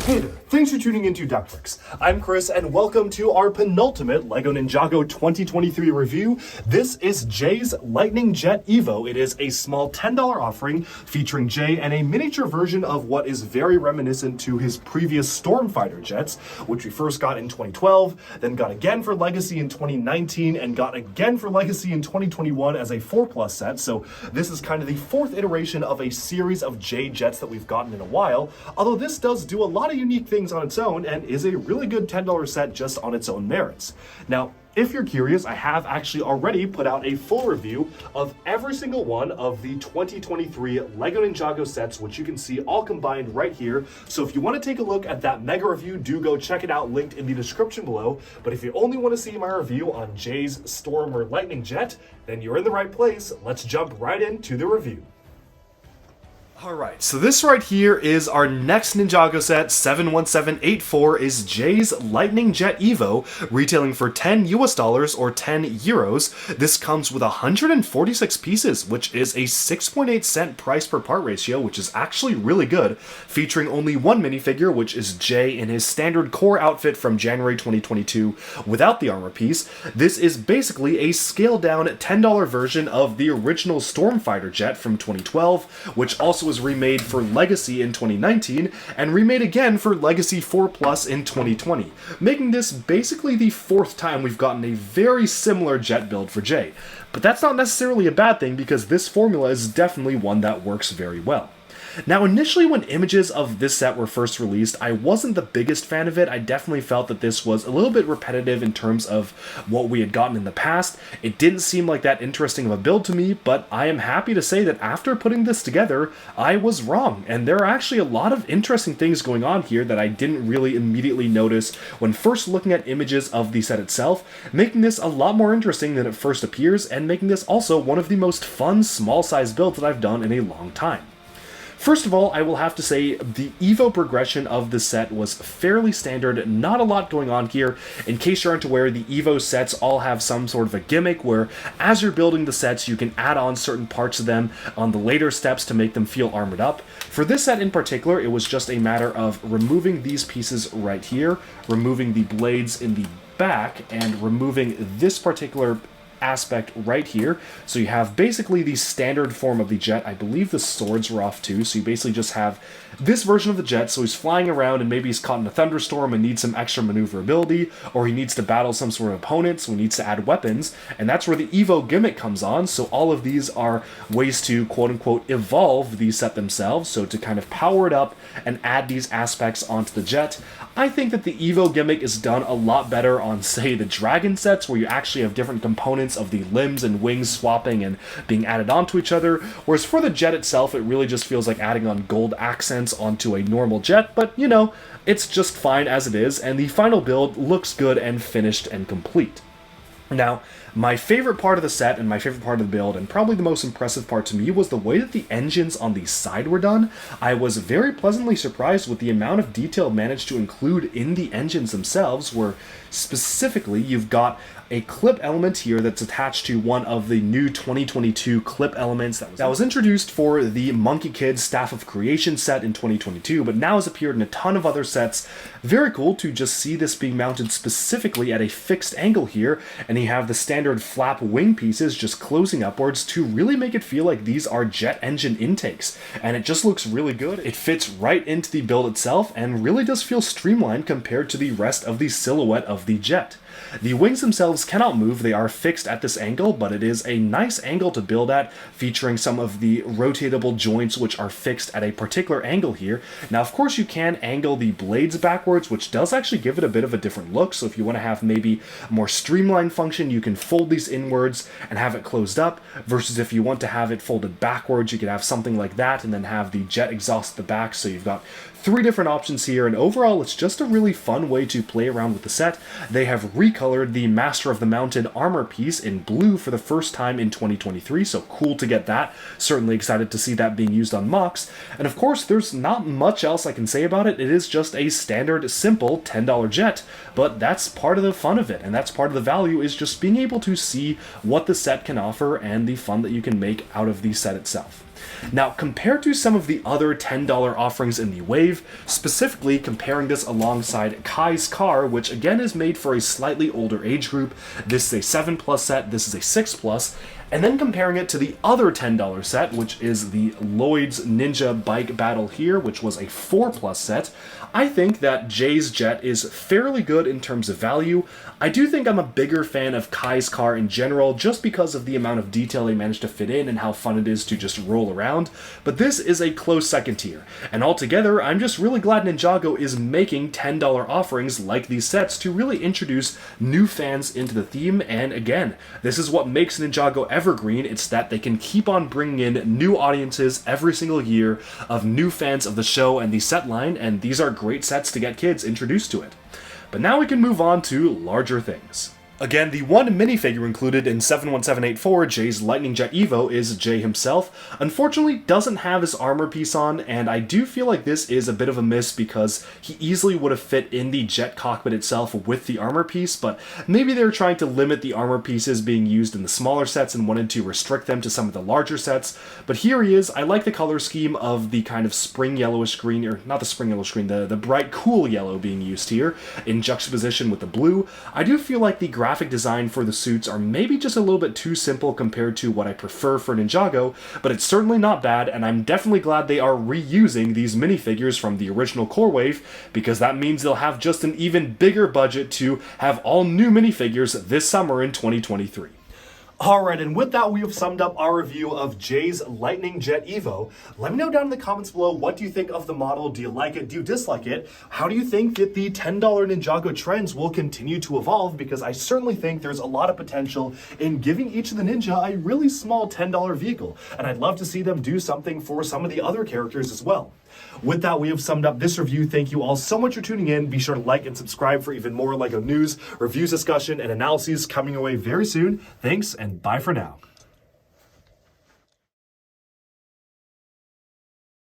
Hey there, thanks for tuning into Ductworks. I'm Chris, and welcome to our penultimate LEGO Ninjago 2023 review. This is Jay's Lightning Jet EVO. It is a small $10 offering featuring Jay and a miniature version of what is very reminiscent to his previous Stormfighter jets, which we first got in 2012, then got again for Legacy in 2019, and got again for Legacy in 2021 as a 4+ set. So this is kind of the fourth iteration of a series of Jay jets that we've gotten in a while, although this does do a lot of unique things on its own and is a really good $10 set just on its own merits. Now, if you're curious, I have actually already put out a full review of every single one of the 2023 LEGO Ninjago sets, which you can see all combined right here. So if you want to take a look at that mega review, do go check it out, linked in the description below. But if you only want to see my review on Jay's Storm or Lightning Jet, then you're in the right place. Let's jump right into the review. Alright, so this right here is our next Ninjago set. 71784 is Jay's Lightning Jet EVO, retailing for $10 or 10 euros. This comes with 146 pieces, which is a 6.8 cent price per part ratio, which is actually really good, featuring only one minifigure, which is Jay in his standard core outfit from January 2022 without the armor piece. This is basically a scaled down $10 version of the original Stormfighter jet from 2012, which also was remade for Legacy in 2019 and remade again for Legacy 4+ in 2020, making this basically the fourth time we've gotten a very similar jet build for Jay. But that's not necessarily a bad thing, because this formula is definitely one that works very well. Now, initially when images of this set were first released, I wasn't the biggest fan of it. I definitely felt that this was a little bit repetitive in terms of what we had gotten in the past. It didn't seem like that interesting of a build to me, but I am happy to say that after putting this together, I was wrong. And there are actually a lot of interesting things going on here that I didn't really immediately notice when first looking at images of the set itself, making this a lot more interesting than it first appears, and making this also one of the most fun small-size builds that I've done in a long time. First of all, I will have to say the EVO progression of the set was fairly standard, not a lot going on here. In case you aren't aware, the EVO sets all have some sort of a gimmick where as you're building the sets, you can add on certain parts of them on the later steps to make them feel armored up. For this set in particular, it was just a matter of removing these pieces right here, removing the blades in the back, and removing this particular aspect right here. So you have basically the standard form of the jet. I believe the swords were off too, so you basically just have this version of the jet, so he's flying around and maybe he's caught in a thunderstorm and needs some extra maneuverability, or he needs to battle some sort of opponent, so he needs to add weapons, and that's where the EVO gimmick comes on. So all of these are ways to quote-unquote evolve the set themselves, so to kind of power it up and add these aspects onto the jet. I think that the EVO gimmick is done a lot better on, say, the Dragon sets, where you actually have different components of the limbs and wings swapping and being added onto each other, whereas for the jet itself, it really just feels like adding on gold accents onto a normal jet, but you know, it's just fine as it is, and the final build looks good and finished and complete. Now, my favorite part of the set and my favorite part of the build, and probably the most impressive part to me, was the way that the engines on the side were done. I was very pleasantly surprised with the amount of detail managed to include in the engines themselves, where specifically you've got a clip element here that's attached to one of the new 2022 clip elements that was introduced for the Monkey Kid Staff of Creation set in 2022, but now has appeared in a ton of other sets. Very cool to just see this being mounted specifically at a fixed angle here, and you have the standard flap wing pieces just closing upwards to really make it feel like these are jet engine intakes, and it just looks really good. It fits right into the build itself and really does feel streamlined compared to the rest of the silhouette of the jet. The wings themselves cannot move, they are fixed at this angle, but it is a nice angle to build at, featuring some of the rotatable joints which are fixed at a particular angle here. Now, of course, you can angle the blades backwards, which does actually give it a bit of a different look, so if you want to have maybe a more streamlined function, you can fold these inwards and have it closed up, versus if you want to have it folded backwards, you could have something like that and then have the jet exhaust at the back, so you've got three different options here, and overall it's just a really fun way to play around with the set. They have recolored the Master of the Mountain armor piece in blue for the first time in 2023, so cool to get that. Certainly excited to see that being used on mocks. And of course, there's not much else I can say about it. It is just a standard, simple $10 jet, but that's part of the fun of it, and that's part of the value, is just being able to see what the set can offer and the fun that you can make out of the set itself. Now, compared to some of the other $10 offerings in the wave, specifically comparing this alongside Kai's car, which again is made for a slightly older age group, this is a 7+ set, this is a 6+, and then comparing it to the other $10 set, which is the Lloyd's Ninja Bike Battle here, which was a 4+ set, I think that Jay's Jet is fairly good in terms of value. I do think I'm a bigger fan of Kai's car in general, just because of the amount of detail they managed to fit in and how fun it is to just roll around, but this is a close second tier. And altogether, I'm just really glad Ninjago is making $10 offerings like these sets to really introduce new fans into the theme, and again, this is what makes Ninjago evergreen. It's that they can keep on bringing in new audiences every single year of new fans of the show and the set line, and these are great sets to get kids introduced to it. But now we can move on to larger things. Again, the one minifigure included in 71784, Jay's Lightning Jet EVO, is Jay himself. Unfortunately, doesn't have his armor piece on, and I do feel like this is a bit of a miss because he easily would have fit in the jet cockpit itself with the armor piece, but maybe they were trying to limit the armor pieces being used in the smaller sets and wanted to restrict them to some of the larger sets. But here he is. I like the color scheme of the kind of spring yellowish green, or not the spring yellowish green, the bright cool yellow being used here in juxtaposition with the blue. I do feel like the graphic design for the suits are maybe just a little bit too simple compared to what I prefer for Ninjago, but it's certainly not bad, and I'm definitely glad they are reusing these minifigures from the original core wave, because that means they'll have just an even bigger budget to have all new minifigures this summer in 2023. Alright, and with that, we have summed up our review of Jay's Lightning Jet EVO. Let me know down in the comments below, what do you think of the model? Do you like it? Do you dislike it? How do you think that the $10 Ninjago trends will continue to evolve? Because I certainly think there's a lot of potential in giving each of the ninja a really small $10 vehicle. And I'd love to see them do something for some of the other characters as well. With that, we have summed up this review. Thank you all so much for tuning in. Be sure to like and subscribe for even more LEGO news, reviews, discussion, and analyses coming your way very soon. Thanks, and bye for now.